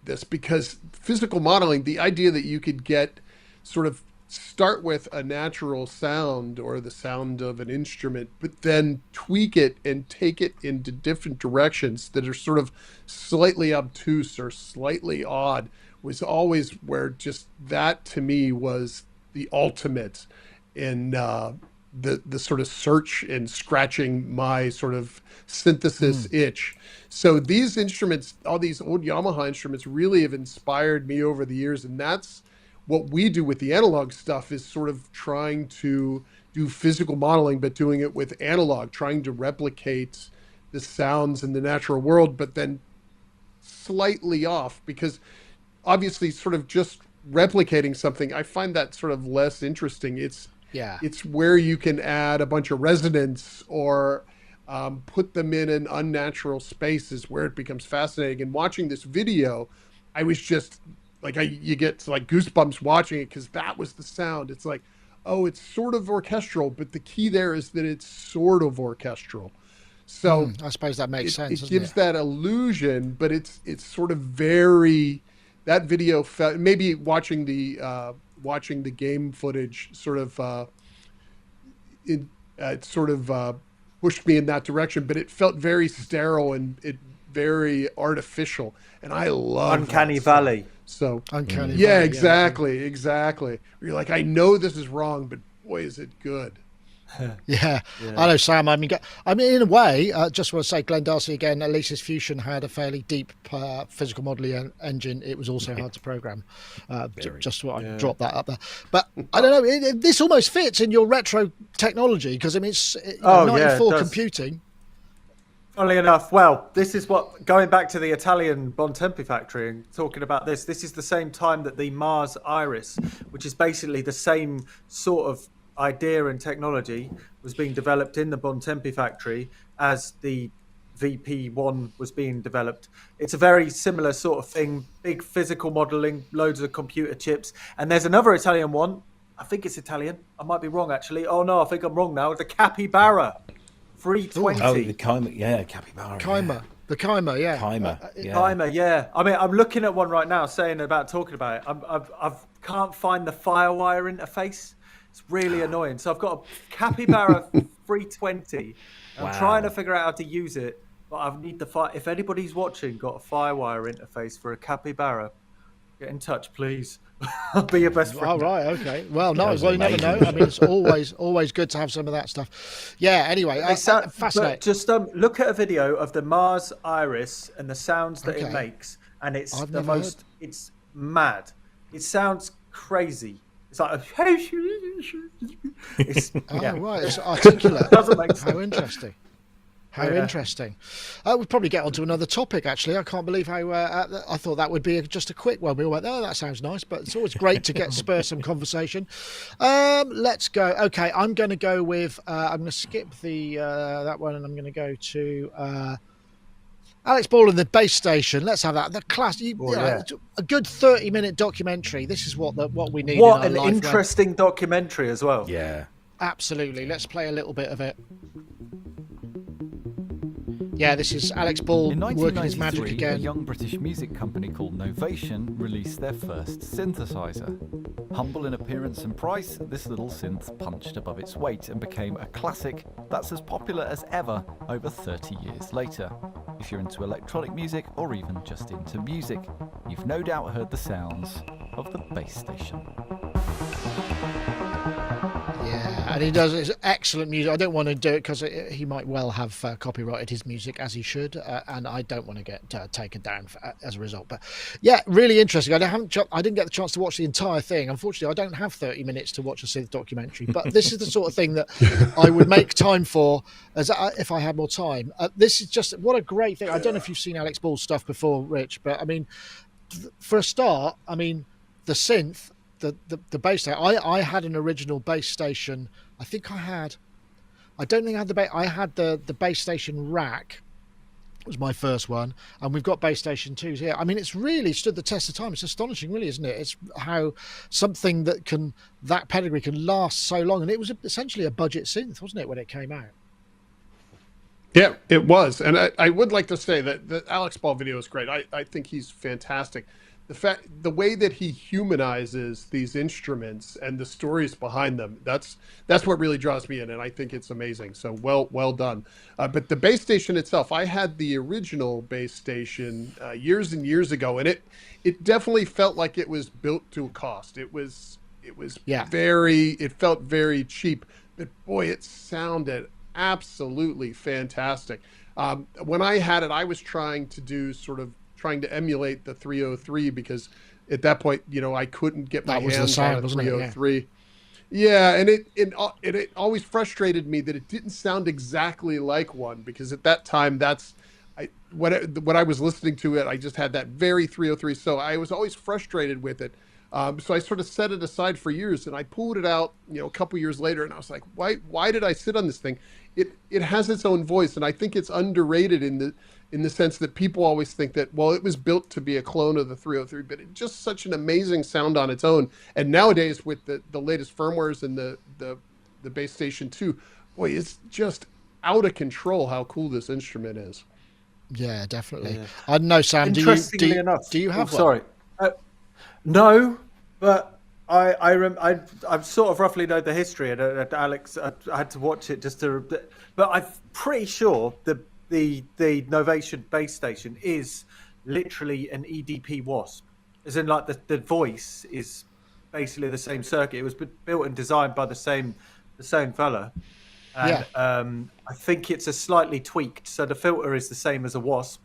this, because physical modeling, the idea that you could get sort of start with a natural sound or the sound of an instrument, but then tweak it and take it into different directions that are sort of slightly obtuse or slightly odd, was always where just that to me was the ultimate in the sort of search and scratching my sort of synthesis itch. So these instruments, all these old Yamaha instruments, really have inspired me over the years, and that's what we do with the analog stuff, is sort of trying to do physical modeling, but doing it with analog, trying to replicate the sounds in the natural world, but then slightly off, because obviously sort of just replicating something, I find that sort of less interesting. It's where you can add a bunch of resonance or put them in an unnatural space is where it becomes fascinating. And watching this video, I was just like, you get like goosebumps watching it, because that was the sound. It's like, oh, it's sort of orchestral, but the key there is that it's sort of orchestral. So I suppose that makes sense. It gives that illusion, but it's sort of very. That video felt, maybe watching the game footage sort of it sort of pushed me in that direction, but it felt very sterile and very artificial, and I love Uncanny Valley. So Uncanny yeah, Valley, exactly. You're like, I know this is wrong, but boy, is it good. Yeah. I know, Sam. I mean, in a way, just want to say, Glenn Darcy again. Alesis Fusion had a fairly deep physical modelling engine. It was also hard to program. Just what I dropped that up there. But I don't know. This almost fits in your retro technology, because I mean, it's 94 computing. Funnily enough, well, this is what, going back to the Italian Bontempi factory and talking about this is the same time that the Mars Iris, which is basically the same sort of idea and technology, was being developed in the Bontempi factory as the VP-1 was being developed. It's a very similar sort of thing, big physical modelling, loads of computer chips. And there's another Italian one, I think it's Italian, I might be wrong actually. Oh no, I think I'm wrong now. The Capybara 320. Oh, the Kaima, Capybara. The Kaima, yeah. Kaima, yeah. I mean, I'm looking at one right now, talking about it. I can't find the FireWire interface. It's really annoying. So I've got a Capybara 320. I'm trying to figure out how to use it, but I need if anybody's watching, got a FireWire interface for a Capybara, get in touch, please. I'll be your best friend. Oh, right, okay. Well, no, was well, you never know. amazing. I mean, it's always good to have some of that stuff. Yeah. Anyway, fascinating. But just look at a video of the Mars iris and the sounds that it Okay. makes, and it's I've the never most. heard. It's mad. It sounds crazy. It's like it's, Oh, yeah. right, it's articulate. Doesn't make sense. How interesting. How Yeah. interesting. We'll probably get onto another topic, actually. I can't believe how I thought that would be just a quick one. We all went, oh, that sounds nice, but it's always great to spur some conversation. Let's go. Okay, I'm going to go with, I'm going to skip that one, and I'm going to go to Alex Ball and the Base Station. Let's have that. The class, a good 30-minute documentary. This is what we need. What in an our life, interesting documentary as well. Yeah. Absolutely. Let's play a little bit of it. Yeah, this is Alex Ball In working his magic 1993, a again. young British music company called Novation released their first synthesizer. Humble in appearance and price, this little synth punched above its weight and became a classic that's as popular as ever over 30 years later. If you're into electronic music or even just into music, you've no doubt heard the sounds of the Base Station. Yeah, and he does it's excellent music. I don't want to do it because he might well have copyrighted his music, as he should, and I don't want to get taken down as a result. But yeah, really interesting. I didn't get the chance to watch the entire thing. Unfortunately, I don't have 30 minutes to watch a synth documentary. But this is the sort of thing that I would make time for if I had more time. This is just what a great thing. I don't know if you've seen Alex Ball's stuff before, Rich, but I mean, for a start, I mean, the synth. The base station. I had an original base station. I don't think I had the base. I had the base station rack. Was my first one, and we've got base station 2s here. I mean, it's really stood the test of time. It's astonishing, really, isn't it? It's how something that pedigree can last so long, and it was essentially a budget synth, wasn't it, when it came out? Yeah, it was. And I would like to say that the Alex Ball video is great. I think he's fantastic. The way that he humanizes these instruments and the stories behind them, that's what really draws me in, and I think it's amazing. So well done. But the base station itself, I had the original base station years and years ago, and it definitely felt like it was built to a cost. It felt very cheap, but boy, it sounded absolutely fantastic. When I had it, I was trying to emulate the 303 because at that point, I couldn't get my hands on a 303. Yeah, and it always frustrated me that it didn't sound exactly like one, because at that time when I was listening to it, I just had that very 303. So I was always frustrated with it. So I sort of set it aside for years, and I pulled it out, a couple years later, and I was like, why did I sit on this thing? It has its own voice, and I think it's underrated in the sense that people always think that, well, it was built to be a clone of the 303, but it's just such an amazing sound on its own. And nowadays with the latest firmwares and the base station 2, boy, it's just out of control how cool this instrument is. Yeah, definitely. Yeah. I don't know, Sam. Interestingly enough, do you have one? Sorry, no, but I sort of roughly know the history, and Alex, I had to watch it just to, but I'm pretty sure the Novation base station is literally an EDP Wasp, as in like the voice is basically the same circuit. It was built and designed by the same fella, and I think it's a slightly tweaked. So the filter is the same as a Wasp.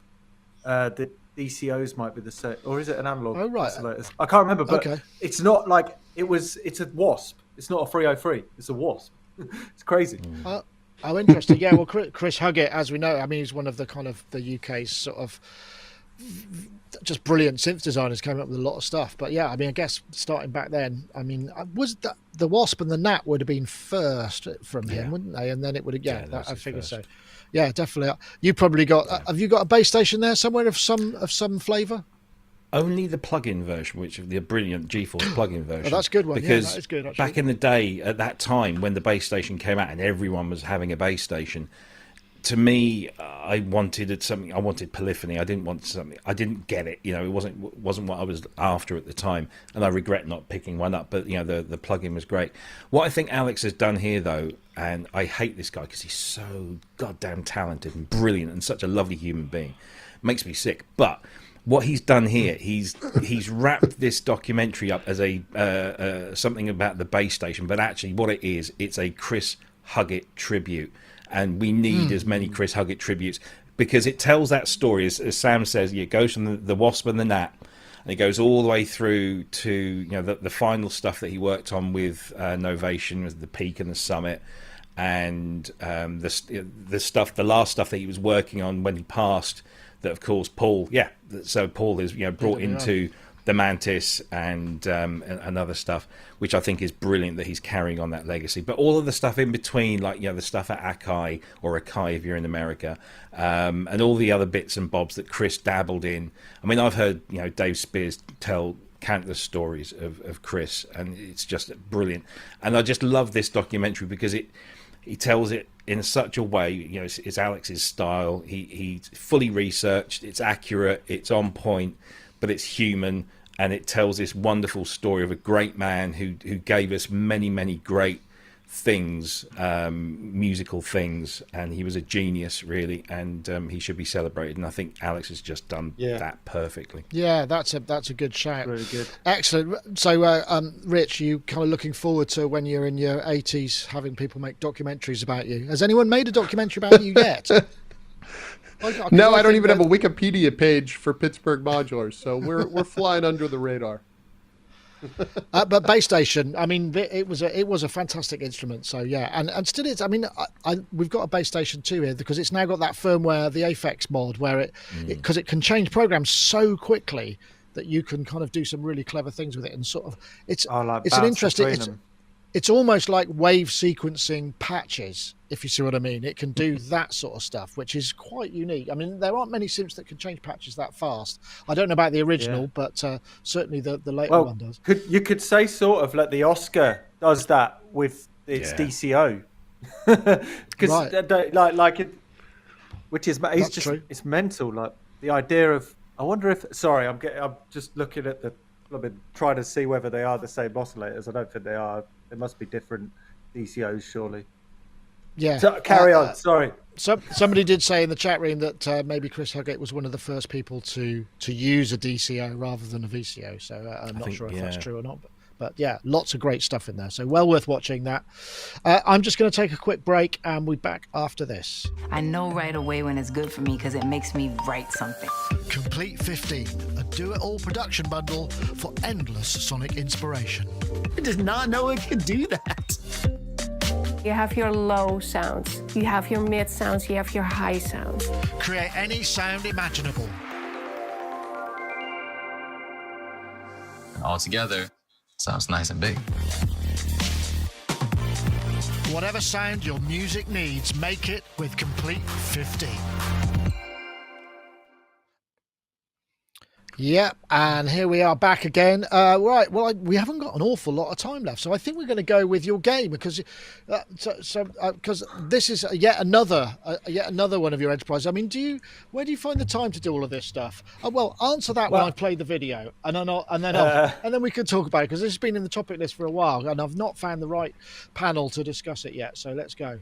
The DCOs might be the same, or is it an analog? Oh right, I can't remember, but it's not like it's a Wasp. It's not a 303. It's a Wasp. It's crazy. Oh, interesting. Yeah, well, Chris Huggett, as we know, I mean, he's one of the kind of the UK's sort of just brilliant synth designers, came up with a lot of stuff. But yeah, I mean, I guess starting back then, I mean, was the Wasp and the Nat would have been first from him, wouldn't they? And then it would have, I figure so. Yeah, definitely. You probably got. Have you got a base station there somewhere of some flavour? Only the plug-in version, which is the brilliant GeForce plug-in version. Oh, that's a good one. Because that is good, actually. Back in the day, at that time, when the base station came out and everyone was having a base station, to me, I wanted something. I wanted polyphony. I didn't want something. I didn't get it. It wasn't what I was after at the time, and I regret not picking one up. But the plug-in was great. What I think Alex has done here, though, and I hate this guy because he's so goddamn talented and brilliant and such a lovely human being, makes me sick. But what he's done here, he's wrapped this documentary up as a something about the base station, but actually what it is, it's a Chris Huggett tribute, and we need as many Chris Huggett tributes, because it tells that story, as Sam says. It goes from the Wasp and the Gnat, and it goes all the way through to the final stuff that he worked on with Novation, with the Peak and the Summit, and the last stuff that he was working on when he passed. That of course Paul is brought into the Mantis and other stuff, which I think is brilliant that he's carrying on that legacy. But all of the stuff in between, like the stuff at Akai, or Akai if you're in America, and all the other bits and bobs that Chris dabbled in. I mean, I've heard Dave Spears tell countless stories of Chris, and it's just brilliant. And I just love this documentary because he tells it in such a way, it's Alex's style. He's fully researched, it's accurate, it's on point, but it's human, and it tells this wonderful story of a great man who gave us many, many great things, musical things, and he was a genius, really, and he should be celebrated. And I think Alex has just done that perfectly. Yeah, that's a good shout. Really good. Excellent. So, Rich, you kind of looking forward to when you're in your 80s having people make documentaries about you? Has anyone made a documentary about you yet? No, I don't even have a Wikipedia page for Pittsburgh Modulars, so we're flying under the radar. But Base Station, I mean, it was a fantastic instrument. So yeah, and still is. I mean, we've got a Base Station 2 here because it's now got that firmware, the Aphex mod, where because it can change programs so quickly that you can kind of do some really clever things with it, and sort of it's an interesting. It's almost like wave sequencing patches, if you see what I mean. It can do that sort of stuff, which is quite unique. I mean, there aren't many synths that can change patches that fast. I don't know about the original, but certainly the later one does. You could say sort of like the Oscar does that with its DCO, because like it, which is it's just true. It's mental. Like the idea of, I wonder if I'm just looking at I've been trying to see whether they are the same oscillators. I don't think they are. There must be different DCOs, surely. Yeah. So, carry on. Sorry. Somebody did say in the chat room that maybe Chris Huggett was one of the first people to use a DCO rather than a VCO. So I'm not sure if that's true or not. But yeah, lots of great stuff in there. So well worth watching that. I'm just going to take a quick break and we'll be back after this. I know right away when it's good for me because it makes me write something. Komplete 15, a do-it-all production bundle for endless sonic inspiration. I did not know it could do that. You have your low sounds, you have your mid sounds, you have your high sounds. Create any sound imaginable. All together, sounds nice and big. Whatever sound your music needs, make it with Komplete 15. Yep, and here we are back again. Right, well, we haven't got an awful lot of time left, so I think we're going to go with your game because because this is yet another one of your enterprises. I mean, where do you find the time to do all of this stuff? Well, answer that when I play the video, and then we can talk about it because this has been in the topic list for a while, and I've not found the right panel to discuss it yet. So let's go.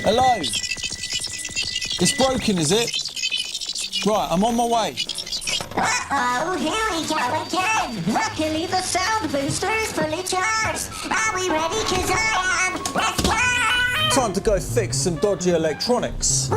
Hello? It's broken, is it? Right, I'm on my way. Uh-oh, here we go again. Luckily the sound booster is fully charged. Are we ready? 'Cause I am. Let's go! Time to go fix some dodgy electronics.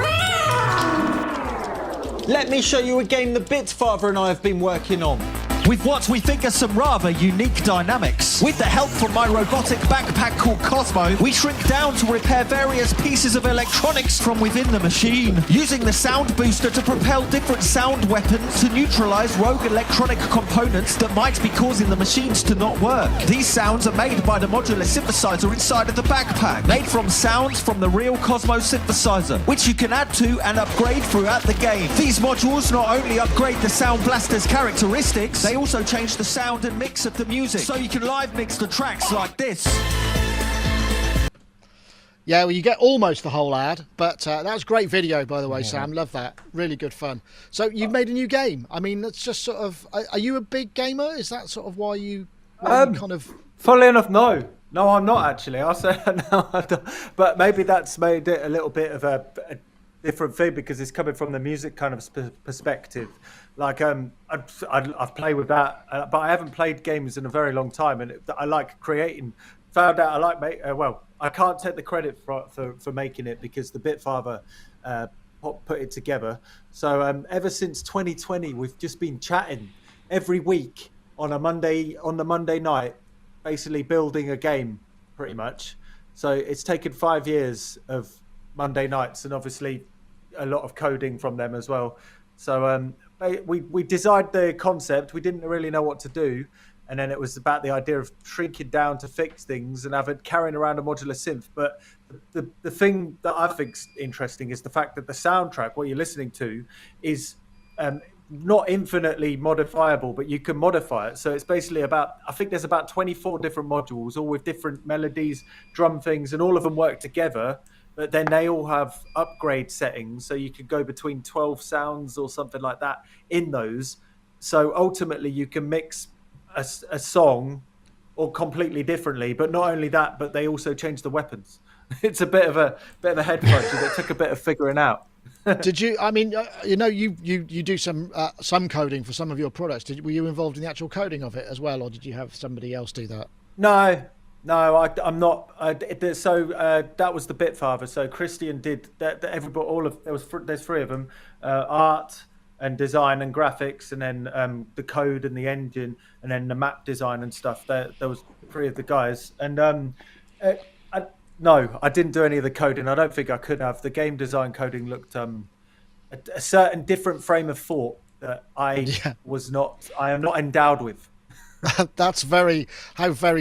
Let me show you a game the Bitfather and I have been working on. With what we think are some rather unique dynamics. With the help from my robotic backpack called Cosmo, we shrink down to repair various pieces of electronics from within the machine, using the sound booster to propel different sound weapons to neutralize rogue electronic components that might be causing the machines to not work. These sounds are made by the modular synthesizer inside of the backpack, made from sounds from the real Cosmo synthesizer, which you can add to and upgrade throughout the game. These modules not only upgrade the Sound Blaster's characteristics, they also change the sound and mix of the music, so you can live mix the tracks like this. Yeah, well, you get almost the whole ad, but that was a great video, by the way, Sam. Love that. Really good fun. So you've made a new game. I mean, that's just sort of. Are you a big gamer? Is that sort of why you kind of? Funnily enough, no, I'm not actually. I'll say no, but maybe that's made it a little bit of a different thing because it's coming from the music kind of perspective. Like I've played with that, but I haven't played games in a very long time, and I like creating. Found out I like well, I can't take the credit for making it because the Bitfather put it together. So ever since 2020, we've just been chatting every week on the Monday night, basically building a game, pretty much. So it's taken 5 years of Monday nights, and obviously a lot of coding from them as well. So we designed the concept. We didn't really know what to do. And then it was about the idea of shrinking down to fix things and carrying around a modular synth. But the thing that I think's interesting is the fact that the soundtrack, what you're listening to, is not infinitely modifiable, but you can modify it. So it's basically I think there's about 24 different modules, all with different melodies, drum things, and all of them work together. But then they all have upgrade settings. So you could go between 12 sounds or something like that in those. So ultimately you can mix a song or completely differently, but not only that, but they also change the weapons. It's a bit of a head function that took a bit of figuring out. Did you? I mean, you do some coding for some of your products. Were you involved in the actual coding of it as well, or did you have somebody else do that? No, I'm not. So that was the Bitfather. So Christian did that. Everybody, there's three of them: art and design and graphics, and then the code and the engine, and then the map design and stuff. There was three of the guys, and no, I didn't do any of the coding. I don't think I could have. The game design coding looked a certain different frame of thought that I am not endowed with. That's very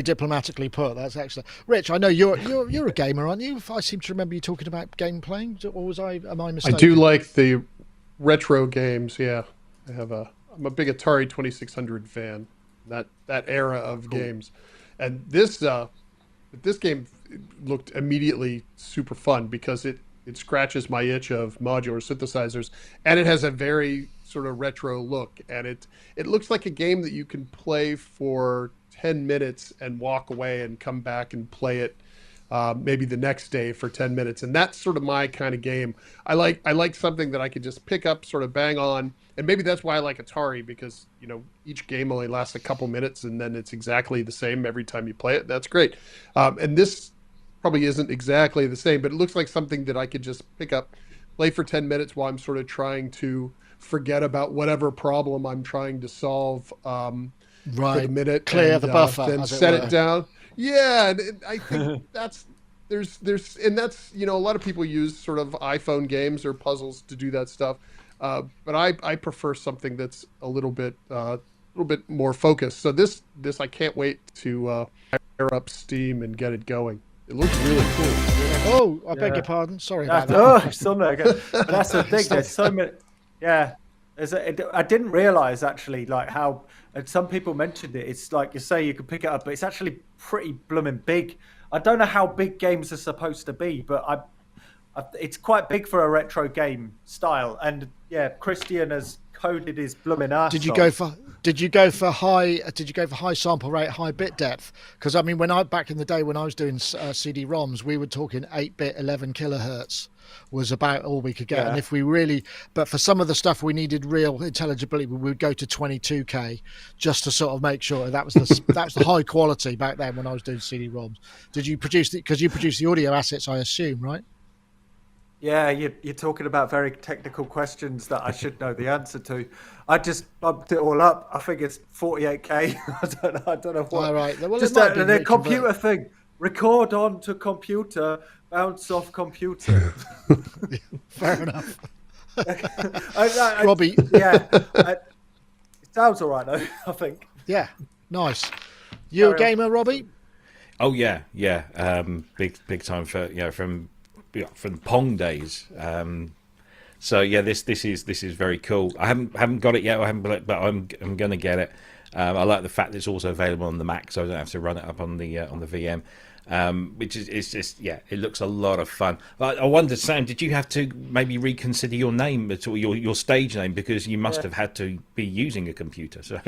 diplomatically put. That's excellent. Rich, I know you're a gamer, aren't you? I seem to remember you talking about game playing, or am I mistaken? I do like the retro games. Yeah, I'm a big Atari 2600 fan. That era of games, and this game looked immediately super fun because it scratches my itch of modular synthesizers, and it has a very sort of retro look, and it looks like a game that you can play for 10 minutes and walk away and come back and play it maybe the next day for 10 minutes. And that's sort of my kind of game. I like something that I could just pick up, sort of bang on. And maybe that's why I like Atari, because, each game only lasts a couple minutes and then it's exactly the same every time you play it. That's great. And this probably isn't exactly the same, but it looks like something that I could just pick up, play for 10 minutes while I'm sort of trying to forget about whatever problem I'm trying to solve for the minute. Clear the buffer, then set it down. Yeah, and I think that's a lot of people use sort of iPhone games or puzzles to do that stuff, but I prefer something that's a little bit more focused. So this I can't wait to fire up Steam and get it going. It looks really cool. Oh, I beg your pardon. Sorry about that. Oh, it's on there again. But that's the thing. There's so many. Yeah, I didn't realize actually like how. And some people mentioned it. It's like you say you can pick it up, but it's actually pretty blooming big. I don't know how big games are supposed to be, but it's quite big for a retro game style. And yeah, Christian has coded his blooming ass. Did you go for high sample rate, high bit depth? Because I mean, back in the day when I was doing CD-ROMs, we were talking 8-bit, 11 kilohertz was about all we could get. Yeah. And if we really, but for some of the stuff we needed real intelligibility, we would go to 22K just to sort of make sure that was the high quality back then when I was doing CD-ROMs. Did you produce because you produce the audio assets, I assume, right? Yeah, you're talking about very technical questions that I should know the answer to. I just bumped it all up. I think it's 48K. I don't know what. All right. Well, just the computer thing. Record onto computer, bounce off computer. Fair enough. Robbie. Yeah. It sounds all right, though, I think. Yeah. Nice. You a gamer, Robbie? Oh, yeah. Big time from Pong days. So yeah, this is very cool. I haven't got it yet. But I'm going to get it. I like the fact that it's also available on the Mac, so I don't have to run it up on the VM. Which is, it's just, yeah, it looks a lot of fun. I wonder, Sam, did you have to maybe reconsider your name at all, your stage name, because you must have had to be using a computer? So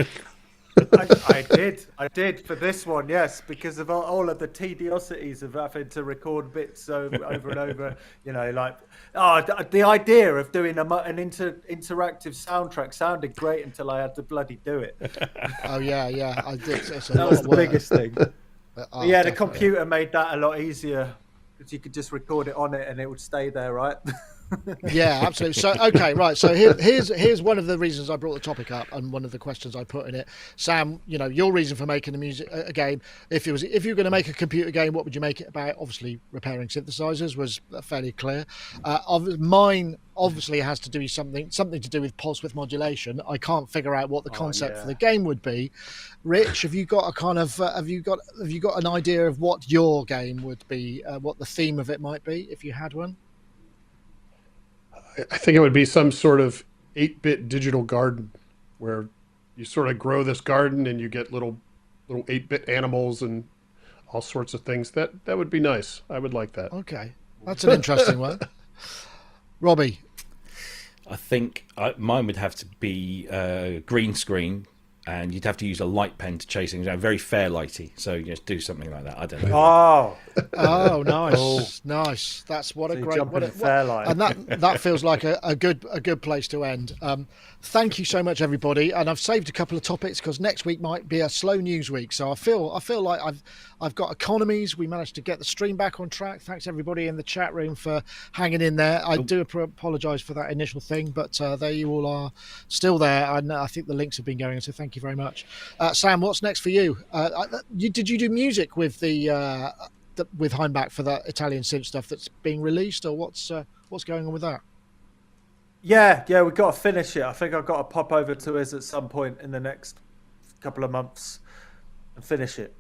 I did for this one, yes, because of all of the tediosities of having to record bits over and over. You know, like the idea of doing an interactive soundtrack sounded great until I had to bloody do it. Oh yeah, I did. That was the biggest thing. Yeah, the definitely. computer made that a lot easier because you could just record it on it and it would stay there, right? Yeah, absolutely. So okay, right. So here's one of the reasons I brought the topic up, and one of the questions I put in it. Sam, you know, your reason for making a game, if you were going to make a computer game, what would you make it about? Obviously, repairing synthesizers was fairly clear. Mine obviously has to do something to do with pulse width modulation. I can't figure out what the concept for the game would be. Rich, have you got a kind of have you got an idea of what your game would be? What the theme of it might be, if you had one? I think it would be some sort of 8-bit digital garden where you sort of grow this garden and you get little 8-bit animals and all sorts of things. That would be nice. I would like that. Okay, that's an interesting one. Robbie, I think mine would have to be green screen, and you'd have to use a light pen to chase things down, very Fairlighty. So just do something like that. I don't know. Oh, nice, nice. That's what a great Fairlight. And that feels like a good place to end. Thank you so much, everybody. And I've saved a couple of topics because next week might be a slow news week. So I feel like I've got economies. We managed to get the stream back on track. Thanks everybody in the chat room for hanging in there. I do apologise for that initial thing, but there you all are, still there. And I think the links have been going. So thank you very much, Sam. What's next for you? Did you do music with with Heimbach for that Italian synth stuff that's being released, or what's going on with that? Yeah, we've got to finish it. I think I've got to pop over to his at some point in the next couple of months and finish it.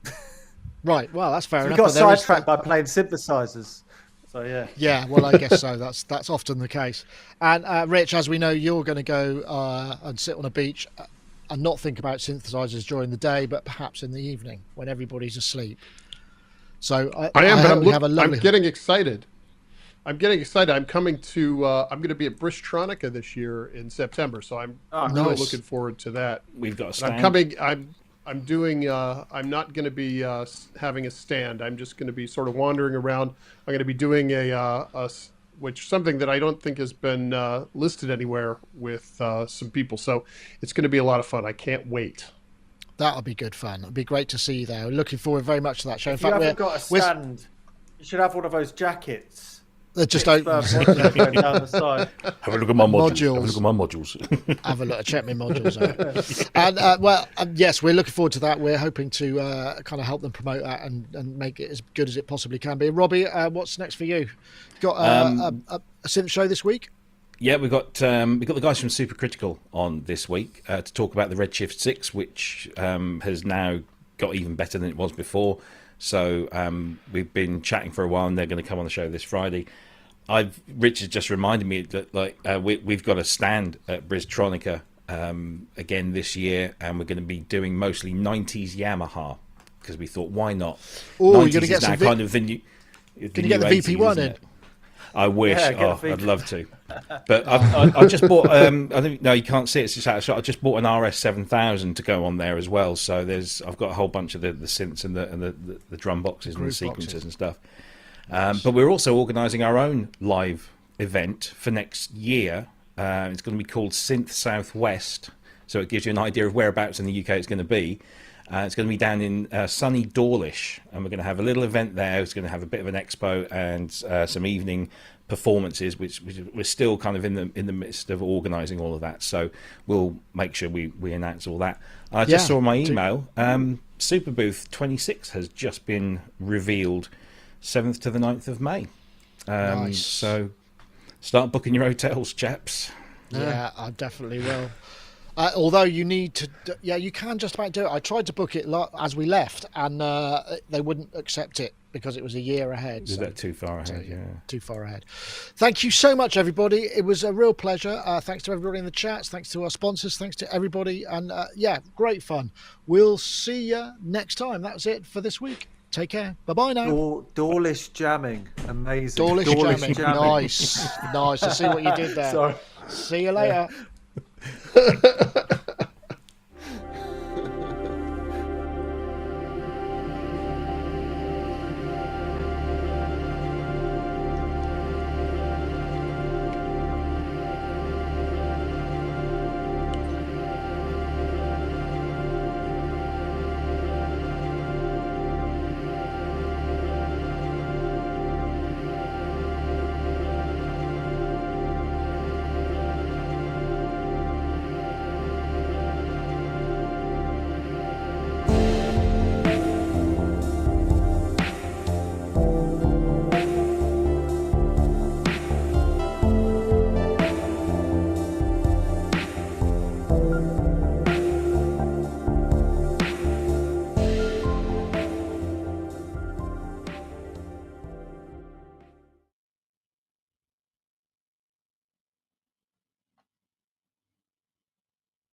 Right, well, that's fair enough. We got sidetracked by playing synthesizers. So yeah. Yeah, well, I guess so. That's often the case. And Rich, as we know, you're going to go and sit on a beach and not think about synthesizers during the day, but perhaps in the evening when everybody's asleep. So I'm getting excited. I'm coming to. I'm going to be at Bristtronica this year in September, so I'm really looking forward to that. We've got a stand. I'm coming. I'm doing. I'm not going to be having a stand. I'm just going to be sort of wandering around. I'm going to be doing something that I don't think has been listed anywhere with some people. So it's going to be a lot of fun. I can't wait. That'll be good fun. It'll be great to see you there. Looking forward very much to that show. If you haven't got a stand, you should have one of those jackets. They're just open. Down the side. Have a look at my modules. Have a look. Check my modules out. And yes, we're looking forward to that. We're hoping to kind of help them promote that and make it as good as it possibly can be. Robbie, what's next for you? Got a synth show this week? Yeah, we've got the guys from Supercritical on this week to talk about the Redshift 6, which has now got even better than it was before. So we've been chatting for a while, and they're going to come on the show this Friday. Richard just reminded me that we've got a stand at Bristtronica again this year, and we're going to be doing mostly 90s Yamaha because we thought, why not? Oh, you're going to get some kind of the new. Can you get the VP-1 in? I wish. I'd love to. But I just bought. I think no, you can't see it. It's just out of shot. I just bought an RS7000 to go on there as well. So I've got a whole bunch of the synths and the drum boxes and the sequencers and stuff. Nice. But we're also organising our own live event for next year. It's going to be called Synth Southwest. So it gives you an idea of whereabouts in the UK it's going to be. It's going to be down in sunny Dawlish, and we're going to have a little event there. It's going to have a bit of an expo and some evening performances, which we're still kind of in the midst of organising all of that. So we'll make sure we announce all that. I just saw my email. Superbooth 26 has just been revealed, 7th to the 9th of May. Nice. So start booking your hotels, chaps. Yeah, I definitely will. Although you need to, yeah, you can just about do it. I tried to book it as we left, and they wouldn't accept it because it was a year ahead. Is that too far ahead? Yeah. Too far ahead. Thank you so much, everybody. It was a real pleasure. Thanks to everybody in the chats. Thanks to our sponsors. Thanks to everybody. And yeah, great fun. We'll see you next time. That's it for this week. Take care. Bye-bye now. Doorless jamming. Amazing. Doorless jamming. Nice. Nice. I see what you did there. Sorry. See you later.